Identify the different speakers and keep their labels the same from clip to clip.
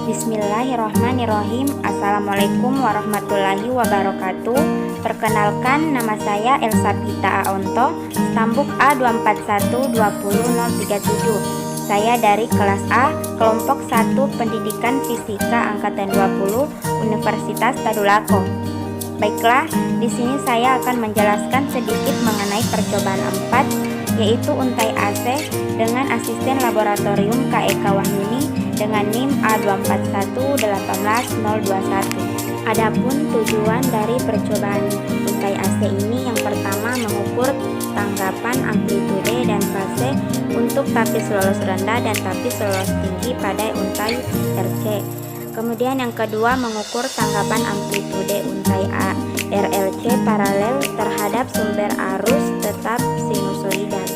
Speaker 1: Bismillahirrahmanirrahim. Assalamualaikum warahmatullahi wabarakatuh. Perkenalkan, nama saya Elsa Pita Aonto, stambuk A2412037. Saya dari kelas A, kelompok 1 Pendidikan Fisika Angkatan 20, Universitas Tadulako. Baiklah, di sini saya akan menjelaskan sedikit mengenai percobaan 4, yaitu untai AC dengan asisten laboratorium KEK Wahyuni dengan NIM A24118021. Adapun tujuan dari percobaan untai AC ini, yang pertama mengukur tanggapan amplitude dan fase untuk tapis lolos rendah dan tapis lolos tinggi pada untai RC. Kemudian yang kedua mengukur tanggapan amplitude untai RLC paralel terhadap sumber arus tetap sinusoidal.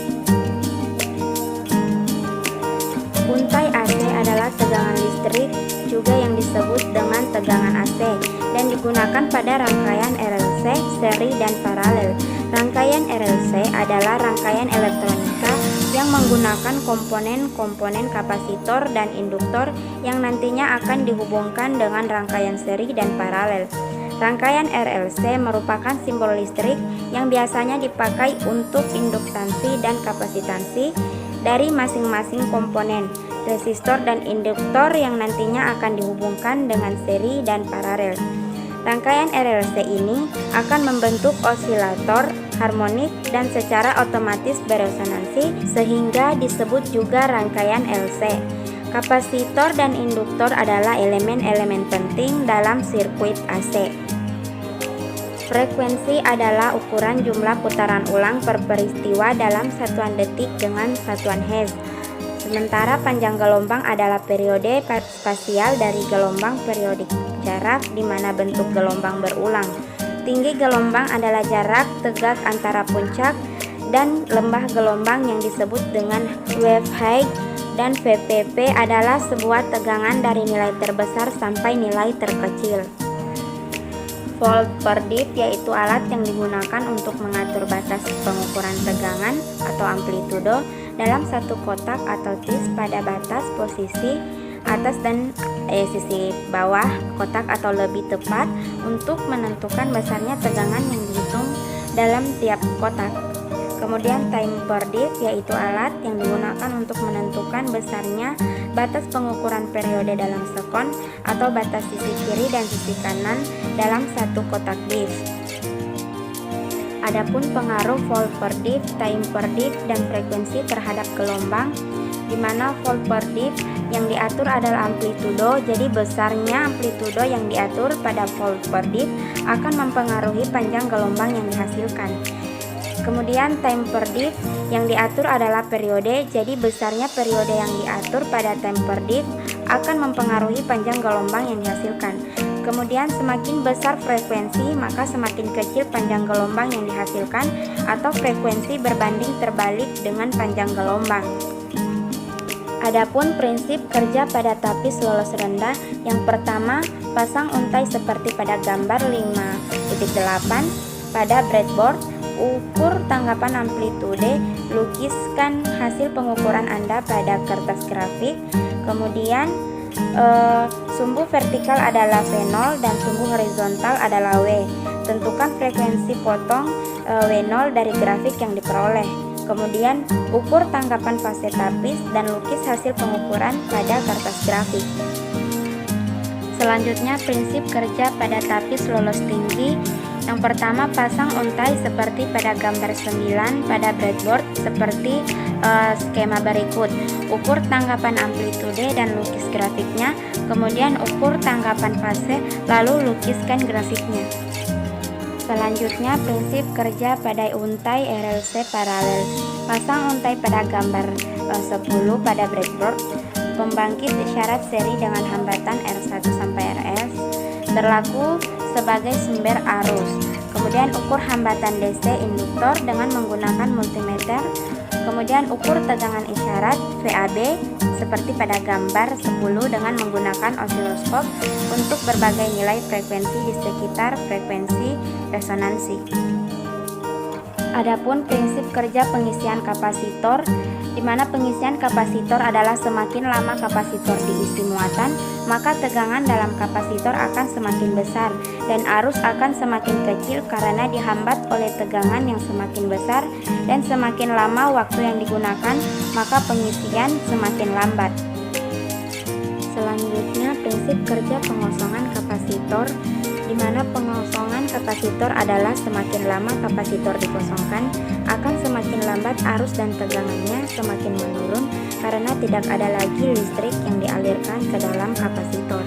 Speaker 1: Untai AC adalah tegangan listrik juga yang disebut dengan tegangan AC dan digunakan pada rangkaian RLC, seri dan paralel. Rangkaian RLC adalah rangkaian elektronika yang menggunakan komponen-komponen kapasitor dan induktor yang nantinya akan dihubungkan dengan rangkaian seri dan paralel. Rangkaian RLC merupakan simbol listrik yang biasanya dipakai untuk induktansi dan kapasitansi dari masing-masing komponen, resistor dan induktor yang nantinya akan dihubungkan dengan seri dan paralel. Rangkaian RLC ini akan membentuk osilator harmonik dan secara otomatis beresonansi sehingga disebut juga rangkaian LC. Kapasitor dan induktor adalah elemen-elemen penting dalam sirkuit AC. Frekuensi adalah ukuran jumlah putaran ulang per peristiwa dalam satuan detik dengan satuan Hertz. Sementara panjang gelombang adalah periode spasial dari gelombang periodik jarak di mana bentuk gelombang berulang. Tinggi gelombang adalah jarak tegak antara puncak dan lembah gelombang yang disebut dengan wave height, dan VPP adalah sebuah tegangan dari nilai terbesar sampai nilai terkecil. Volt per div yaitu alat yang digunakan untuk mengatur batas pengukuran tegangan atau amplitudo dalam satu kotak atau disk pada batas posisi atas dan sisi bawah kotak atau lebih tepat untuk menentukan besarnya tegangan yang dihitung dalam tiap kotak. Kemudian time per div yaitu alat yang digunakan untuk menentukan besarnya batas pengukuran periode dalam sekon atau batas sisi kiri dan sisi kanan dalam satu kotak div. Adapun pengaruh volt per div, time per div, dan frekuensi terhadap gelombang, di mana volt per div yang diatur adalah amplitudo, jadi besarnya amplitudo yang diatur pada volt per div akan mempengaruhi panjang gelombang yang dihasilkan. Kemudian time per div yang diatur adalah periode, jadi besarnya periode yang diatur pada time per div akan mempengaruhi panjang gelombang yang dihasilkan. Kemudian semakin besar frekuensi, maka semakin kecil panjang gelombang yang dihasilkan, atau frekuensi berbanding terbalik dengan panjang gelombang. Adapun prinsip kerja pada tapis lolos rendah, yang pertama pasang untai seperti pada gambar 5.8 pada breadboard. Ukur tanggapan amplitude, lukiskan hasil pengukuran Anda pada kertas grafik. Kemudian sumbu vertikal adalah V0 dan sumbu horizontal adalah W. Tentukan frekuensi potong W0 dari grafik yang diperoleh. Kemudian ukur tanggapan fase tapis dan lukis hasil pengukuran pada kertas grafik. Selanjutnya prinsip kerja pada tapis lolos tinggi. Yang pertama pasang untai seperti pada gambar 9 pada breadboard seperti skema berikut. Ukur tanggapan amplitude dan lukis grafiknya. Kemudian ukur tanggapan fase lalu lukiskan grafiknya. Selanjutnya prinsip kerja pada untai RLC paralel. Pasang untai pada gambar 10 pada breadboard. Pembangkit syarat seri dengan hambatan R1 sampai RS berlaku sebagai sumber arus. Kemudian ukur hambatan DC induktor dengan menggunakan multimeter. Kemudian ukur tegangan isyarat VAB seperti pada gambar 10 dengan menggunakan osiloskop untuk berbagai nilai frekuensi di sekitar frekuensi resonansi. Adapun prinsip kerja pengisian kapasitor, di mana pengisian kapasitor adalah semakin lama kapasitor diisi muatan, maka tegangan dalam kapasitor akan semakin besar dan arus akan semakin kecil karena dihambat oleh tegangan yang semakin besar, dan semakin lama waktu yang digunakan, maka pengisian semakin lambat. Selanjutnya, prinsip kerja pengosongan kapasitor, di mana pengosongan kapasitor adalah semakin lama kapasitor dikosongkan, akan semakin lambat arus dan tegangannya semakin menurun karena tidak ada lagi listrik yang dialirkan ke dalam kapasitor.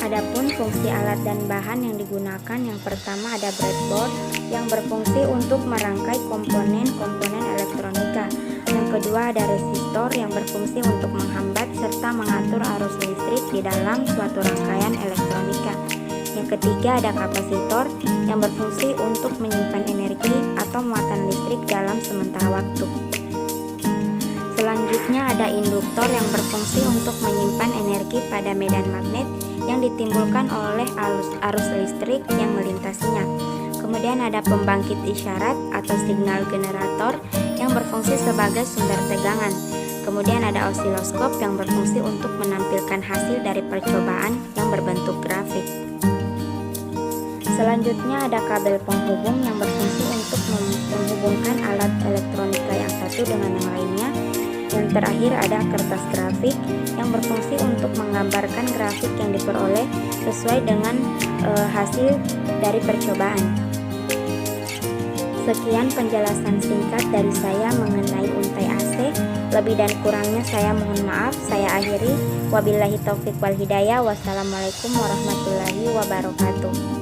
Speaker 1: Adapun fungsi alat dan bahan yang digunakan, yang pertama ada breadboard yang berfungsi untuk merangkai komponen-komponen elektronika. Yang kedua ada resistor yang berfungsi untuk menghambat serta mengatur arus listrik di dalam suatu rangkaian elektronika. Yang ketiga ada kapasitor yang berfungsi untuk menyimpan energi atau muatan listrik dalam sementara waktu. Selanjutnya ada induktor yang berfungsi untuk menyimpan energi pada medan magnet yang ditimbulkan oleh arus listrik yang melintasinya. Kemudian ada pembangkit isyarat atau signal generator yang berfungsi sebagai sumber tegangan. Kemudian ada osiloskop yang berfungsi untuk menampilkan hasil dari percobaan yang berbentuk grafik. Selanjutnya ada kabel penghubung yang berfungsi untuk menghubungkan alat elektronika yang satu dengan yang lainnya. Yang terakhir ada kertas grafik yang berfungsi untuk menggambarkan grafik yang diperoleh sesuai dengan hasil dari percobaan. Sekian penjelasan singkat dari saya mengenai untai AC. Lebih dan kurangnya saya mohon maaf. Saya akhiri. Wabillahi taufiq wal hidayah. Wassalamualaikum warahmatullahi wabarakatuh.